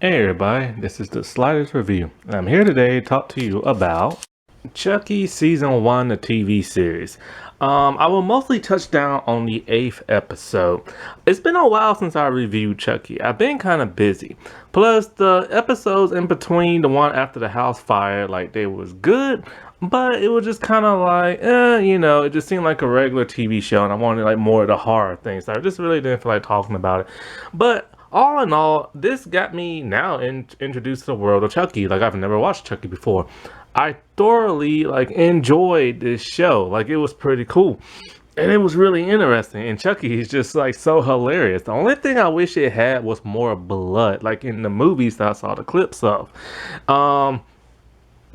Hey everybody, this is the Sliders Review. I'm here today to talk to you about Chucky Season 1, the TV series. I will mostly touch down on the 8th episode. It's been a while since I reviewed Chucky. I've been kind of busy. Plus, the episodes in between the one after the house fire, like, they was good, but it was just kind of like, it just seemed like a regular TV show, and I wanted, like, more of the horror things. So I just really didn't feel like talking about it. But all in all, this got me now introduced to the world of Chucky. Like, I've never watched Chucky before. I thoroughly enjoyed this show. Like, it was pretty cool. And it was really interesting. And Chucky is just like so hilarious. The only thing I wish it had was more blood, like in the movies that I saw the clips of. Um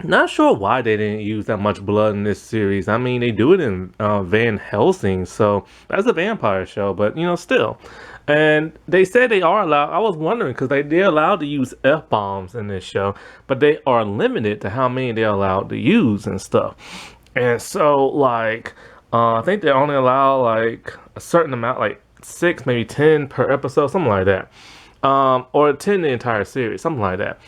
Not sure why they didn't use that much blood in this series. I mean, they do it in Van Helsing, so that's a vampire show, but still. And they said they are allowed. I was wondering because they're allowed to use F-bombs in this show, but they are limited to how many they're allowed to use and stuff. And so, I think they only allow like a certain amount, like 6, maybe 10 per episode, something like that. Or 10 the entire series, something like that.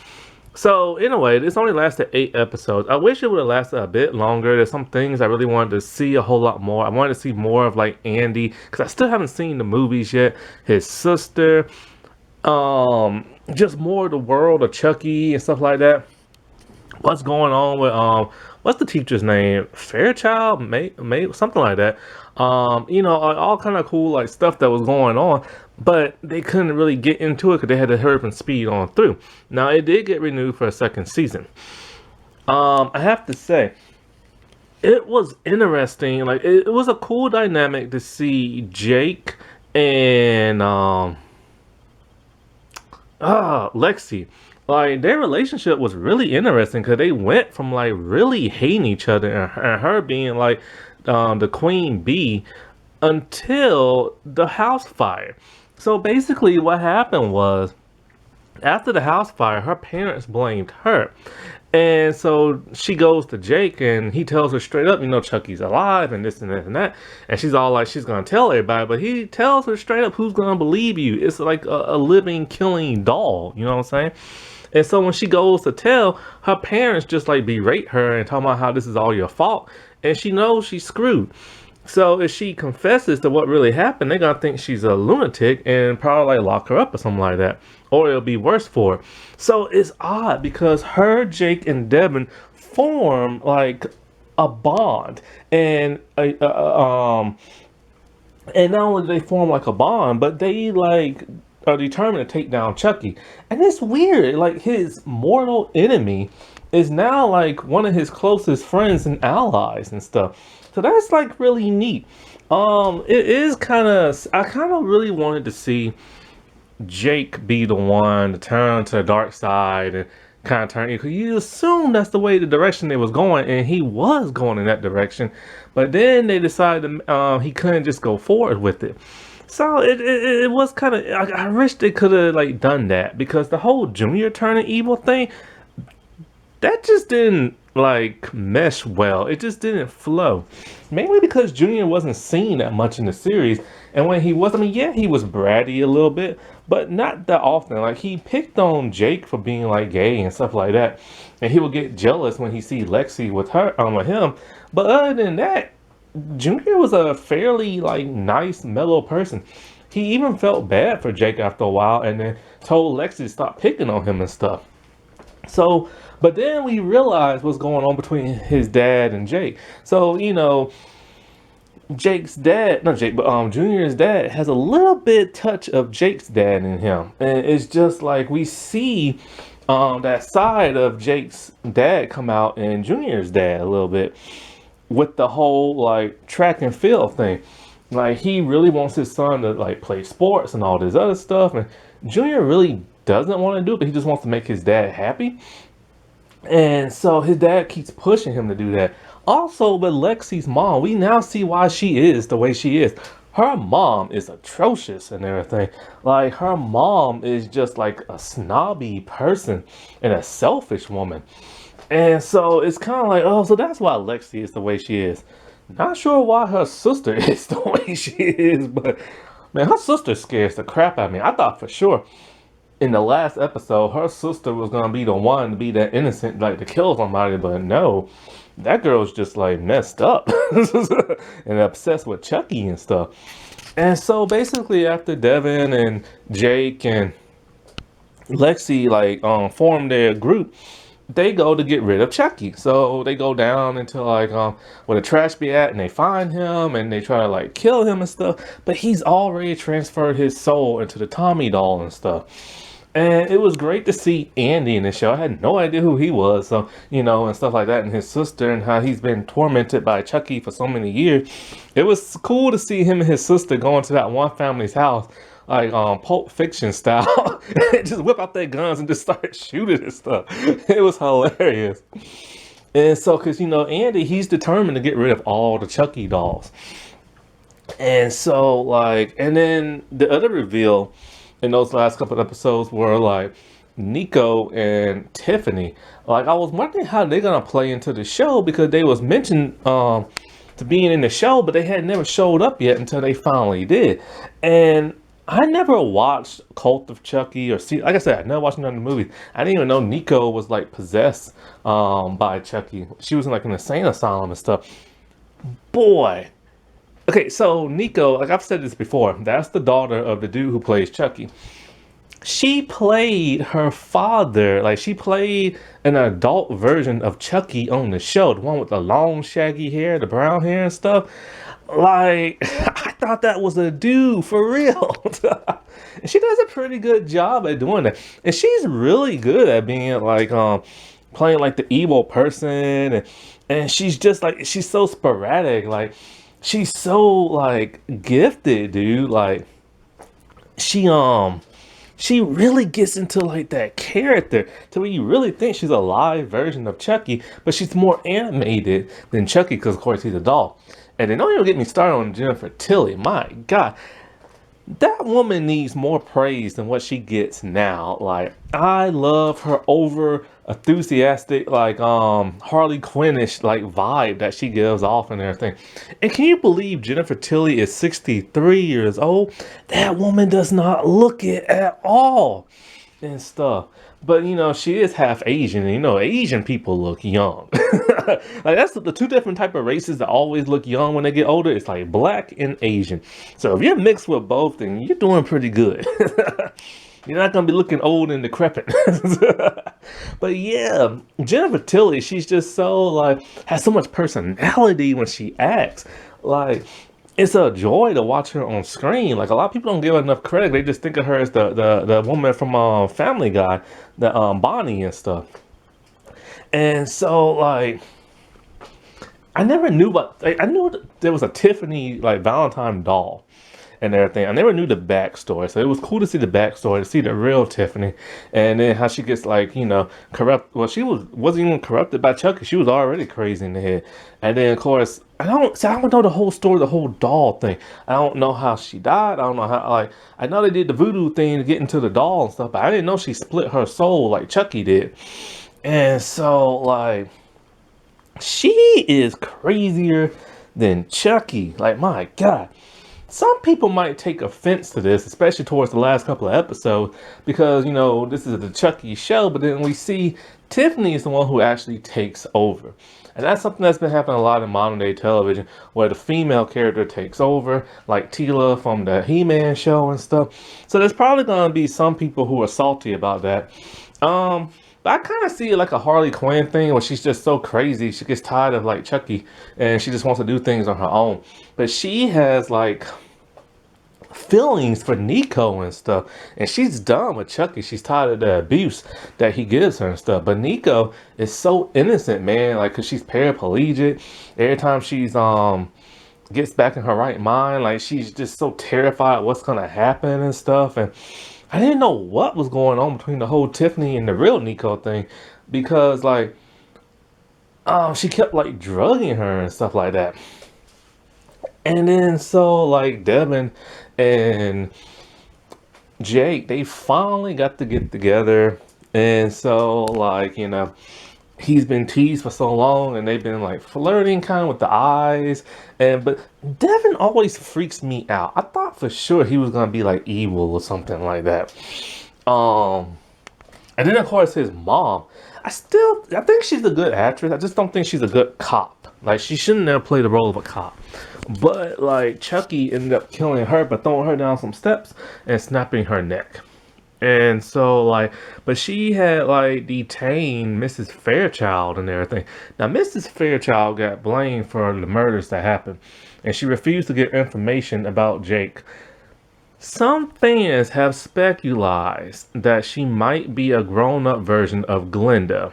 So anyway, this only lasted 8 episodes. I wish it would have lasted a bit longer. There's some things I really wanted to see a whole lot more. I wanted to see more of like Andy, because I still haven't seen the movies yet. His sister, just more of the world of Chucky and stuff like that. What's going on with what's the teacher's name? Fairchild, May, something like that. All kind of cool like stuff that was going on, but they couldn't really get into it because they had to hurry up and speed on through. Now it did get renewed for a second season. I have to say, it was interesting. Like it was a cool dynamic to see Jake and Lexi. Like their relationship was really interesting because they went from like really hating each other and her being like the queen bee until the house fire. So basically, what happened was after the house fire, her parents blamed her. And so she goes to Jake and he tells her straight up, Chucky's alive and this and that and that. And she's all like, she's going to tell everybody, but he tells her straight up, who's going to believe you? It's like a living, killing doll. You know what I'm saying? And so when she goes to tell, her parents just like berate her and talk about how this is all your fault. And she knows she's screwed. So if she confesses to what really happened, they're gonna think she's a lunatic and probably like lock her up or something like that. Or it'll be worse for her. So it's odd because her, Jake, and Devin form like a bond. And not only do they form like a bond, but they like are determined to take down Chucky. And it's weird, like his mortal enemy is now like one of his closest friends and allies and stuff. So that's like really neat. It is kind of, I kind of really wanted to see Jake be the one to turn to the dark side and kind of turn, because you assume that's the way the direction they was going, and he was going in that direction. But then they decided he couldn't just go forward with it. So it was kind of, I wish they could have like done that, because the whole Junior turning evil thing, that just didn't like mesh well. It just didn't flow. Mainly because Junior wasn't seen that much in the series. And when he was, I mean, yeah, he was bratty a little bit, but not that often. Like he picked on Jake for being like gay and stuff like that. And he would get jealous when he see Lexi with her, with him. But other than that, Junior was a fairly like nice, mellow person. He even felt bad for Jake after a while and then told Lexi to stop picking on him and stuff. So, but then we realized what's going on between his dad and Jake. So, Jake's dad, not Jake, but Junior's dad has a little bit touch of Jake's dad in him. And it's just like we see that side of Jake's dad come out in Junior's dad a little bit with the whole like track and field thing. Like he really wants his son to like play sports and all this other stuff. And Junior really doesn't want to do it, but he just wants to make his dad happy. And so his dad keeps pushing him to do that. Also, with Lexi's mom, we now see why she is the way she is. Her mom is atrocious and everything. Like, her mom is just like a snobby person and a selfish woman. And so it's kind of like, oh, so that's why Lexi is the way she is. Not sure why her sister is the way she is, but man, her sister scares the crap out of me. I thought for sure in the last episode, her sister was gonna be the one to be that innocent, like to kill somebody, but no, that girl's just like messed up and obsessed with Chucky and stuff. And so basically, after Devin and Jake and Lexi like form their group, they go to get rid of Chucky. So they go down into like where the trash be at, and they find him and they try to like kill him and stuff. But he's already transferred his soul into the Tommy doll and stuff. And it was great to see Andy in the show. I had no idea who he was, so you know, and stuff like that, and his sister, and how he's been tormented by Chucky for so many years. It was cool to see him and his sister go into that one family's house, like Pulp Fiction style, and just whip out their guns and just start shooting and stuff. It was hilarious. And so, cause you know, Andy, he's determined to get rid of all the Chucky dolls. And so, like, and then the other reveal in those last couple of episodes were like Nico and Tiffany. Like, I was wondering how they're gonna play into the show, because they was mentioned to being in the show, but they had never showed up yet until they finally did. And I never watched Cult of Chucky or see, like I said, I never watched none of the movies. I didn't even know Nico was like possessed by Chucky. She was in like an insane asylum and stuff. Boy. Okay, so Nico, like I've said this before, that's the daughter of the dude who plays Chucky. She played her father, like she played an adult version of Chucky on the show, the one with the long shaggy hair, the brown hair and stuff. Like, I thought that was a dude for real. And she does a pretty good job at doing that. And she's really good at being like playing like the evil person, and she's just like, she's so sporadic, like she's so like gifted, dude. Like she really gets into like that character to where you really think she's a live version of Chucky, but she's more animated than Chucky because of course he's a doll. And then don't even get me started on Jennifer Tilly. My God, that woman needs more praise than what she gets now. Like, I love her over enthusiastic, like Harley Quinnish like vibe that she gives off and everything. And can you believe Jennifer Tilly is 63 years old? That woman does not look it at all and stuff. But you know, she is half Asian, and you know, Asian people look young. Like, that's the two different type of races that always look young when they get older. It's like black and Asian. So if you're mixed with both, then you're doing pretty good. You're not gonna be looking old and decrepit. But yeah, Jennifer Tilly, she's just so like, has so much personality when she acts. Like, it's a joy to watch her on screen. Like, a lot of people don't give her enough credit. They just think of her as the woman from Family Guy, the Bonnie and stuff. And so like, I never knew, but like, I knew that there was a Tiffany like Valentine doll and everything. I never knew the backstory, so it was cool to see the backstory, to see the real Tiffany, and then how she gets like, you know, corrupt. Well, she wasn't even corrupted by Chucky. She was already crazy in the head. And then of course, I don't know the whole story, the whole doll thing. I don't know how she died. I don't know how, like, I know they did the voodoo thing to get into the doll and stuff, but I didn't know she split her soul like Chucky did. And so like, she is crazier than Chucky. Like, my God. Some people might take offense to this, especially towards the last couple of episodes, because, you know, this is the Chucky show, but then we see Tiffany is the one who actually takes over. And that's something that's been happening a lot in modern day television, where the female character takes over, like Tila from the He-Man show and stuff. So there's probably going to be some people who are salty about that. But I kind of see it like a Harley Quinn thing, where she's just so crazy. She gets tired of like Chucky and she just wants to do things on her own. But she has like feelings for Nico and stuff. And she's done with Chucky. She's tired of the abuse that he gives her and stuff. But Nico is so innocent, man. Like, cause she's paraplegic. Every time she's gets back in her right mind, like she's just so terrified what's gonna happen and stuff. And I didn't know what was going on between the whole Tiffany and the real Nico thing, because like she kept like drugging her and stuff like that. And then so like Devin and Jake, they finally got to get together. And so like, you know, he's been teased for so long, and they've been like flirting kind of with the eyes. But Devin always freaks me out. I thought for sure he was gonna be like evil or something like that. Um, and then of course his mom. I think she's a good actress. I just don't think she's a good cop. Like she shouldn't have played the role of a cop. But like Chucky ended up killing her by throwing her down some steps and snapping her neck. And so like, but she had like detained Mrs. Fairchild and everything. Now Mrs. Fairchild got blamed for the murders that happened, and she refused to give information about Jake. Some fans have speculated that she might be a grown-up version of Glinda.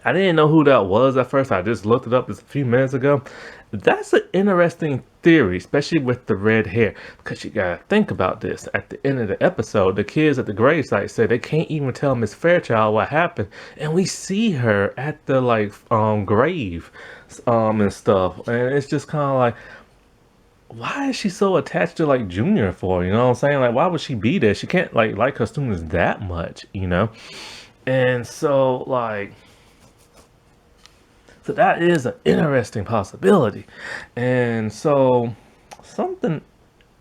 I didn't know who that was at first. I just looked it up just a few minutes ago. That's an interesting theory, especially with the red hair, because you gotta think about this. At the end of the episode, the kids at the gravesite say they can't even tell Miss Fairchild what happened, and we see her at the like grave and stuff, and it's just kind of like, why is she so attached to like Junior for? You know what I'm saying? Like, why would she be there? She can't like her students that much, you know? And so like. So that is an interesting possibility. And so something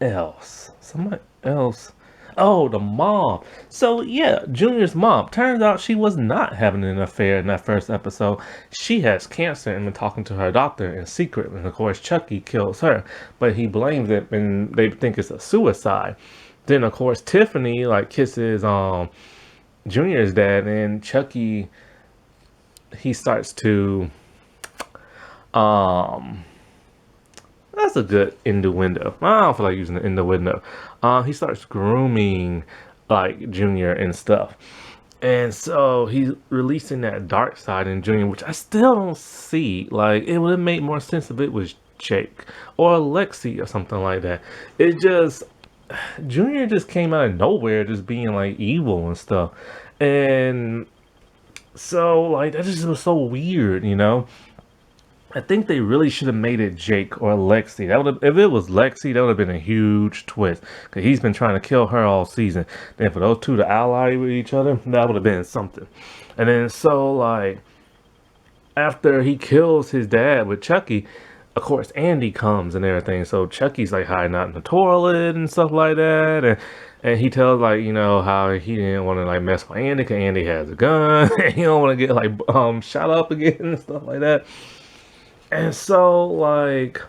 else. Someone else. Oh, the mom. So yeah, Junior's mom. Turns out she was not having an affair in that first episode. She has cancer and been talking to her doctor in secret. And of course, Chucky kills her. But he blames it and they think it's a suicide. Then of course, Tiffany like kisses Junior's dad, and Chucky, he starts to that's a good innuendo. I don't feel like using the innuendo. He starts grooming like Junior and stuff. And so he's releasing that dark side in Junior, which I still don't see. Like, it would have made more sense if it was Jake or Lexi or something like that. It just, Junior just came out of nowhere just being like evil and stuff. And so like that just was so weird, you know? I think they really should have made it Jake or Lexi. That would have, if it was Lexi, that would have been a huge twist. Because he's been trying to kill her all season. Then for those two to ally with each other, that would have been something. And then so, like, after he kills his dad with Chucky, of course, Andy comes and everything. So Chucky's, like, hiding out in the toilet and stuff like that. And he tells, like, you know, how he didn't want to, like, mess with Andy because Andy has a gun. And he don't want to get, like, shot up again and stuff like that. And so, like,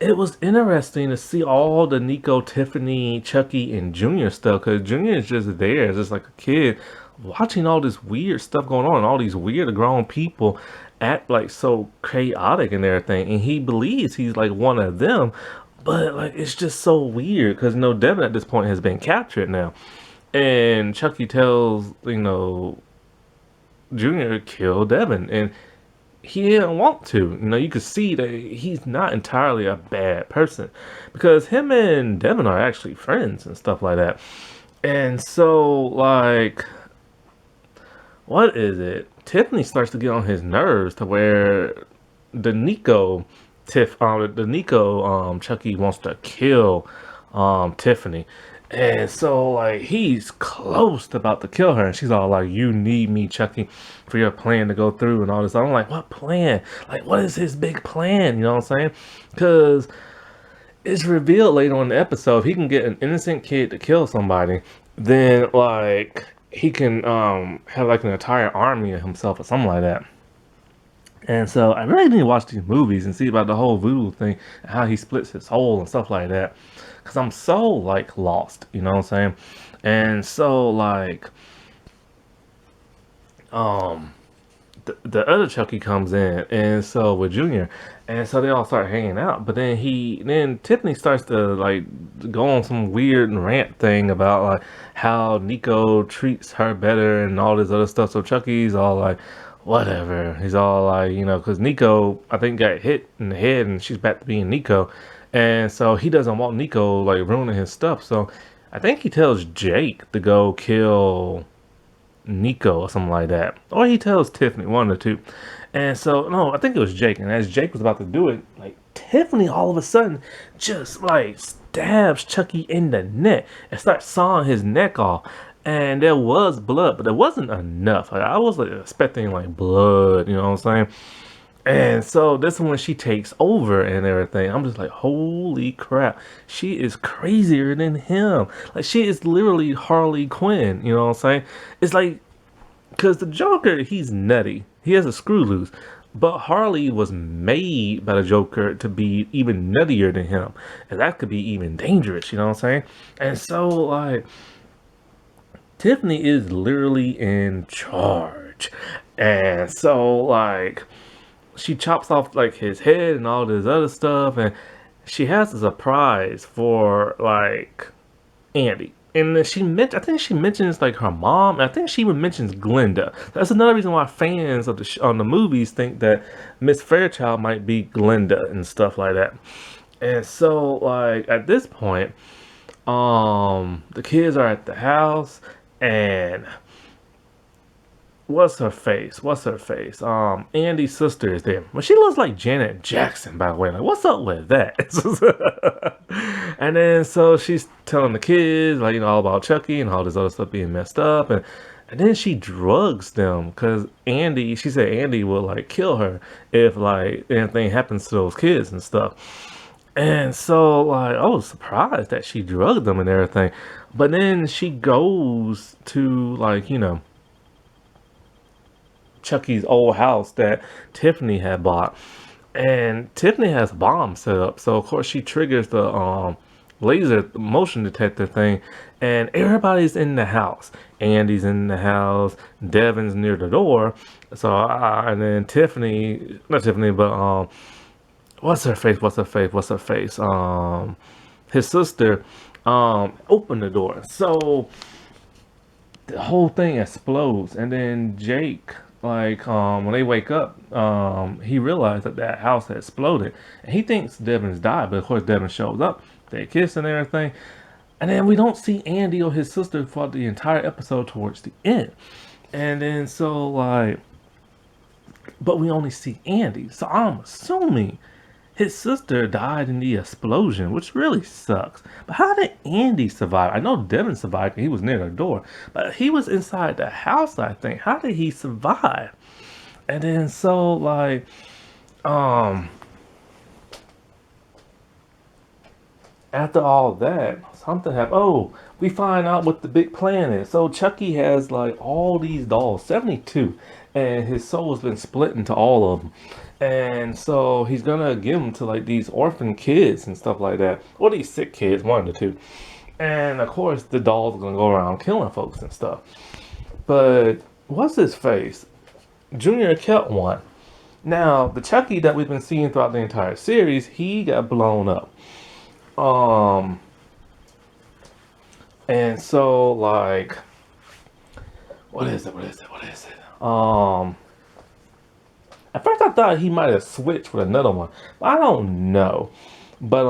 it was interesting to see all the Nico, Tiffany, Chucky, and Junior stuff. Because Junior is just there, just like a kid, watching all this weird stuff going on. All these weird grown people act, like, so chaotic and everything. And he believes he's, like, one of them. But, like, it's just so weird. Because, you know, Devin at this point has been captured now. And Chucky tells, you know, Junior to kill Devin. And he didn't want to. You know, you could see that he's not entirely a bad person, because him and Devin are actually friends and stuff like that. And so, like, what is it? Tiffany starts to get on his nerves to where the Nico Chucky wants to kill Tiffany. And so, like, he's close to about to kill her. And she's all like, you need me, Chucky, for your plan to go through and all this. I'm like, what plan? Like, what is his big plan? You know what I'm saying? Because it's revealed later on in the episode, if he can get an innocent kid to kill somebody, then, like, he can have, like, an entire army of himself or something like that. And so I really need to watch these movies and see about the whole voodoo thing and how he splits his soul and stuff like that. Because I'm so, like, lost, you know what I'm saying? And so, like, the other Chucky comes in, and so with Junior, and so they all start hanging out. But then Tiffany starts to, like, go on some weird rant thing about, like, how Nico treats her better and all this other stuff. So Chucky's all like, whatever. He's all like, you know, because Nico, I think, got hit in the head and she's back to being Nico. And so he doesn't want Nico, like, ruining his stuff. So I think he tells Jake to go kill Nico or something like that. Or he tells Tiffany, one of the two. And so, no, I think it was Jake. And as Jake was about to do it, like, Tiffany all of a sudden just, like, stabs Chucky in the neck and starts sawing his neck off. And there was blood, but it wasn't enough. Like, I was, like, expecting, like, blood, you know what I'm saying? And so this is when she takes over and everything. I'm just like, holy crap. She is crazier than him. Like, she is literally Harley Quinn. You know what I'm saying? It's like, because the Joker, he's nutty. He has a screw loose. But Harley was made by the Joker to be even nuttier than him. And that could be even dangerous. You know what I'm saying? And so, like, Tiffany is literally in charge. And so, like, she chops off like his head and all this other stuff, and she has a surprise for like Andy. And then I think she mentions like her mom. And I think she even mentions Glinda. That's another reason why fans of on the movies think that Miss Fairchild might be Glinda and stuff like that. And so, like at this point, the kids are at the house, and what's her face? What's her face? Andy's sister is there. Well, she looks like Janet Jackson, by the way. Like, what's up with that? And then so she's telling the kids, like, all about Chucky and all this other stuff being messed up, and then she drugs them because she said Andy will like kill her if like anything happens to those kids and stuff. And so, like, I was surprised that she drugged them and everything. But then she goes to, like, Chucky's old house that Tiffany had bought. And Tiffany has a bomb set up. So, of course, she triggers the laser motion detector thing. And everybody's in the house. Andy's in the house. Devin's near the door. So, and then Tiffany, not Tiffany, but, what's her face? His sister, opened the door. So, the whole thing explodes, and then Jake, like, when they wake up, he realized that house had exploded, and he thinks Devin's died, but of course Devin shows up, they kiss and everything, and then we don't see Andy or his sister for the entire episode towards the end, and then so, like, but we only see Andy, so I'm assuming his sister died in the explosion, which really sucks. But how did Andy survive? I know Devin survived, he was near the door, but he was inside the house, I think. How did he survive? And then so, like, after all that, something happened. Oh, we find out what the big plan is. So Chucky has like all these dolls, 72, and his soul's been split into all of them. And so he's gonna give them to like these orphan kids and stuff like that, or these sick kids, one of the two. And of course, the dolls are gonna go around killing folks and stuff. But what's his face? Junior kept one. Now, the Chucky that we've been seeing throughout the entire series, he got blown up. And so, like, what is it? At first I thought he might have switched with another one, but I don't know. But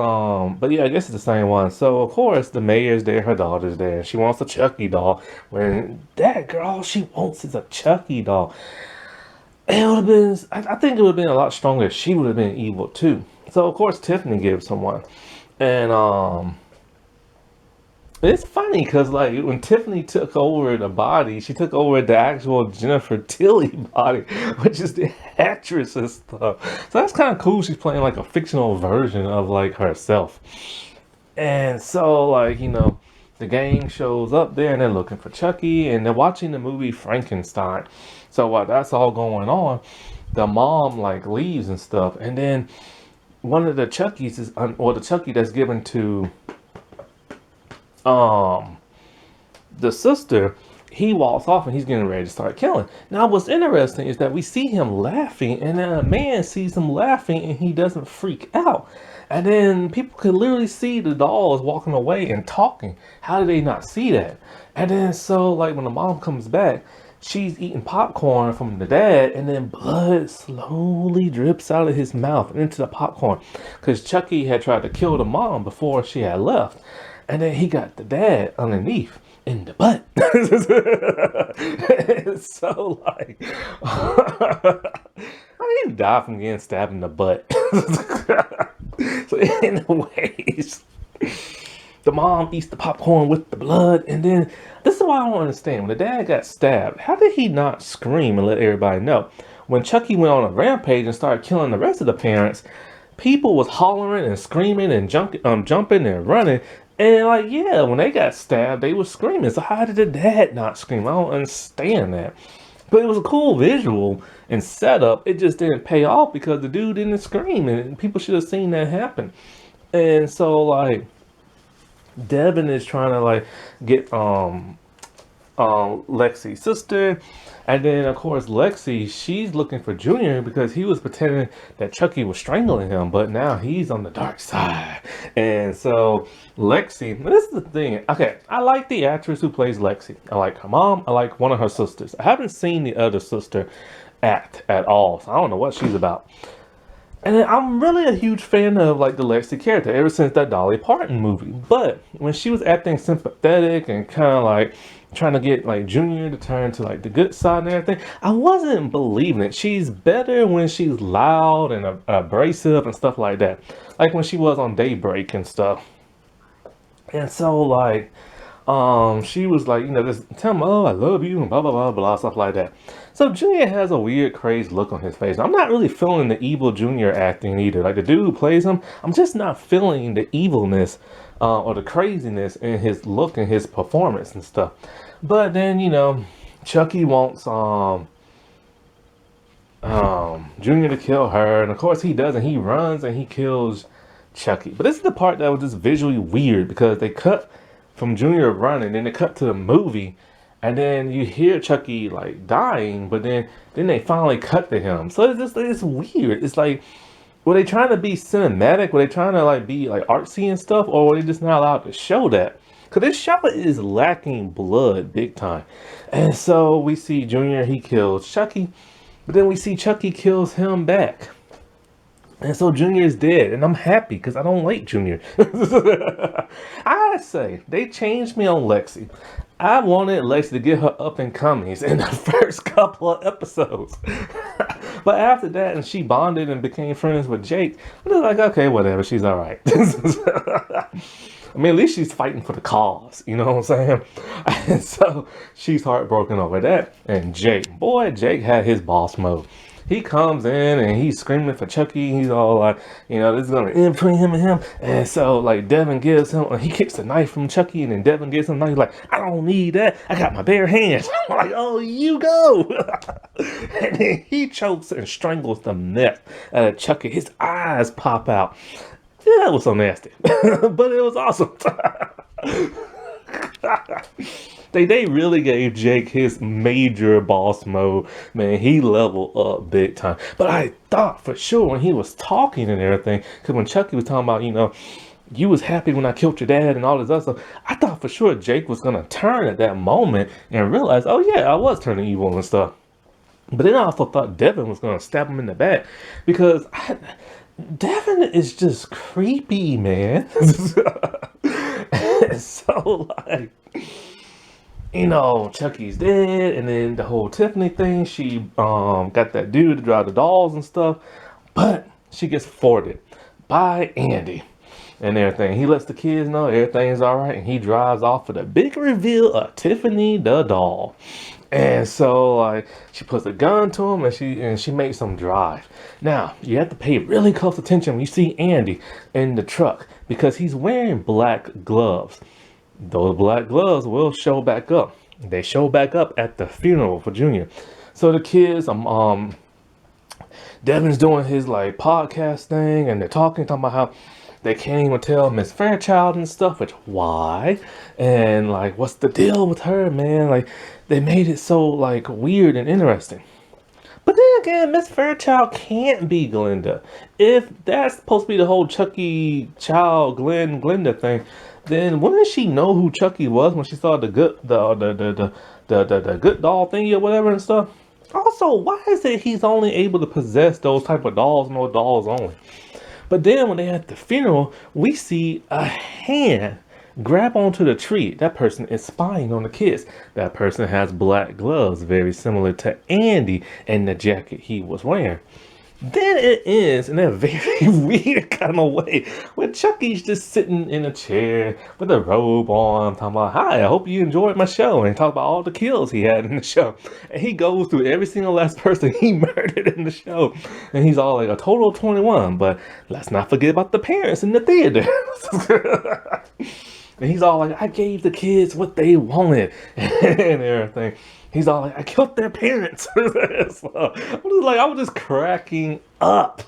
yeah, I guess it's the same one. So of course the mayor's there, her daughter's there, and she wants a Chucky doll. When that girl, all she wants is a Chucky doll. It would have been, I think it would have been a lot stronger if she would have been evil too. So of course Tiffany gives someone. And it's funny because like when Tiffany took over the body, she took over the actual Jennifer Tilly body, which is the actress and stuff. So that's kind of cool. She's playing like a fictional version of like herself. And so like, the gang shows up there and they're looking for Chucky and they're watching the movie Frankenstein. So while that's all going on, the mom like leaves and stuff. And then one of the Chuckies is, or the Chucky that's given to the sister, he walks off and he's getting ready to start killing. Now what's interesting is that we see him laughing, and then a man sees him laughing and he doesn't freak out. And then people can literally see the dolls walking away and talking. How did they not see that? And then so like when the mom comes back, she's eating popcorn from the dad, and then blood slowly drips out of his mouth and into the popcorn because Chucky had tried to kill the mom before she had left. And then he got the dad underneath in the butt. So like, I didn't die from getting stabbed in the butt. So anyways, the mom eats the popcorn with the blood, and then this is why I don't understand. When the dad got stabbed, how did he not scream and let everybody know? when Chucky went on a rampage and started killing the rest of the parents, people was hollering and screaming and jumping and running. And like, yeah, when they got stabbed, they was screaming. So how did the dad not scream? I don't understand that. But it was a cool visual and setup. It just didn't pay off because the dude didn't scream, and people should have seen that happen. And so like, Devin is trying to like get Lexi's sister, and then of course Lexi, she's looking for Junior because he was pretending that Chucky was strangling him, but now he's on the dark side. And so Lexi, this is the thing. Okay, I like the actress who plays Lexi. I like her mom. I like one of her sisters. I haven't seen the other sister act at all, so I don't know what she's about. And I'm really a huge fan of like the Lexi character ever since that Dolly Parton movie. But when she was acting sympathetic and kind of like trying to get like Junior to turn to like the good side and everything, I wasn't believing it. She's better when she's loud and abrasive and stuff like that. Like when she was on Daybreak and stuff. And so like, she was like, you know, just tell him, oh, I love you, and blah, blah, blah, blah, stuff like that. So Junior has a weird, crazed look on his face. I'm not really feeling the evil Junior acting either. Like the dude who plays him, I'm just not feeling the evilness or the craziness in his look and his performance and stuff. But then, you know, Chucky wants Junior to kill her, and of course he does, and he runs and he kills Chucky. But this is the part that was just visually weird because they cut from Junior running, then they cut to the movie, and then you hear Chucky like dying, but then they finally cut to him. So it's weird. It's like, were they trying to be cinematic? Were they trying to like be like artsy and stuff, or were they just not allowed to show that? Because this show is lacking blood big time. And so we see Junior, he kills Chucky, but then we see Chucky kills him back. And so Junior is dead, and I'm happy because I don't like Junior. I say, they changed me on Lexi. I wanted Lexi to get her up and comings in the first couple of episodes. But after that, and she bonded and became friends with Jake, I was like, okay, whatever, she's all right. I mean, at least she's fighting for the cause, you know what I'm saying? And so she's heartbroken over that. And Jake, boy, Jake had his boss mode. He comes in and he's screaming for Chucky. He's all like, you know, this is going to end between him and him. And so, like, Devin gives him, he kicks the knife from Chucky, and then Devin gives him a knife. He's like, I don't need that. I got my bare hands. I'm like, oh, you go. And then he chokes and strangles the mess out of Chucky. His eyes pop out. Yeah, it was so nasty. But it was awesome. They really gave Jake his major boss mode. Man, he leveled up big time. But I thought for sure when he was talking and everything, because when Chucky was talking about, you know, you was happy when I killed your dad and all this other stuff, I thought for sure Jake was going to turn at that moment and realize, oh yeah, I was turning evil and stuff. But then I also thought Devin was going to stab him in the back, because Devin is just creepy, man. So like, you know, Chucky's dead, and then the whole Tiffany thing, she got that dude to drive the dolls and stuff, but she gets thwarted by Andy and everything. He lets the kids know everything's all right, and he drives off for the big reveal of Tiffany the doll. And so like, she puts a gun to him, and she makes him drive. Now you have to pay really close attention when you see Andy in the truck, because he's wearing black gloves. Those black gloves will show back up. They show back up at the funeral for Junior. So the kids, Devin's doing his like podcast thing, and they're talking about how they can't even tell Miss Fairchild and stuff, which why? And like, what's the deal with her, man? Like, they made it so like weird and interesting. But then again, Miss Fairchild can't be Glenda. If that's supposed to be the whole Chucky child Glenda thing, then wouldn't she know who Chucky was when she saw the good doll thingy or whatever and stuff? Also, why is it he's only able to possess those type of dolls and those dolls only? But then when they're at the funeral, we see a hand grab onto the tree. That person is spying on the kids. That person has black gloves, very similar to Andy and the jacket he was wearing. Then it ends in a very weird kind of way where Chucky's just sitting in a chair with a robe on, talking about, "Hi, I hope you enjoyed my show," and talk about all the kills he had in the show. And he goes through every single last person he murdered in the show. And he's all like, a total of 21, but let's not forget about the parents in the theater. And he's all like, "I gave the kids what they wanted," and everything. He's all like, "I killed their parents." So, I was just cracking up.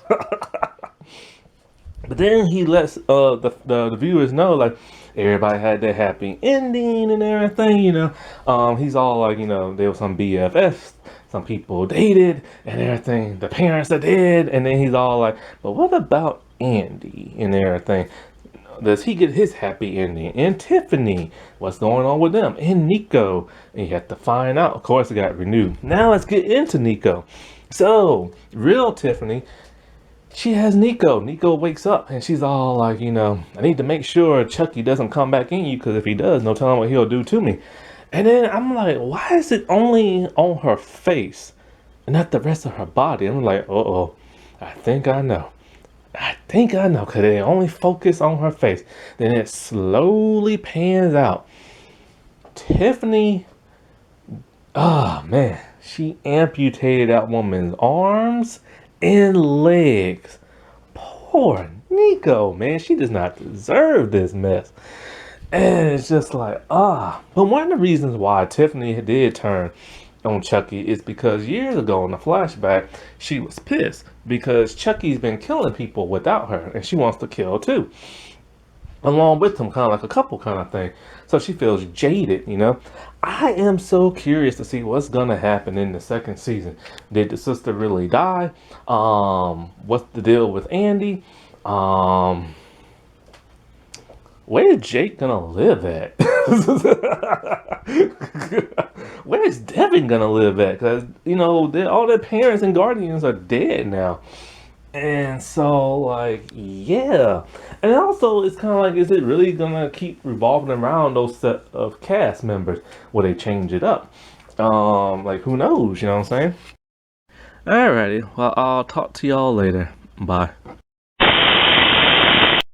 But then he lets the viewers know, like, everybody had their happy ending and everything, you know. He's all like, you know, there was some BFFs, some people dated and everything. The parents are dead, and then he's all like, "But what about Andy and everything? Does he get his happy ending? And Tiffany, what's going on with them? And Nico." And you have to find out. Of course, it got renewed. Now let's get into Nico. So, real Tiffany, she has Nico. Nico wakes up and she's all like, you know, "I need to make sure Chucky doesn't come back in you, because if he does, no telling what he'll do to me." And then I'm like, why is it only on her face and not the rest of her body? I'm like, uh-oh, I think I know. Because they only focus on her face. Then it slowly pans out. Tiffany, oh man, she amputated that woman's arms and legs. Poor Nico, man. She does not deserve this mess. And it's just like, But one of the reasons why Tiffany did turn on Chucky is because years ago in the flashback, she was pissed because Chucky's been killing people without her, and she wants to kill too, along with him, kind of like a couple kind of thing. So she feels jaded, you know. I am so curious to see what's gonna happen in the second season. Did the sister really die? What's the deal with Andy? Where's Jake gonna live at? Where's Devin gonna live at? Because, you know, all their parents and guardians are dead now. And so, like, yeah. And also, it's kind of like, is it really gonna keep revolving around those set of cast members? Will they change it up? Like, who knows? You know what I'm saying? Alrighty. Well, I'll talk to y'all later. Bye.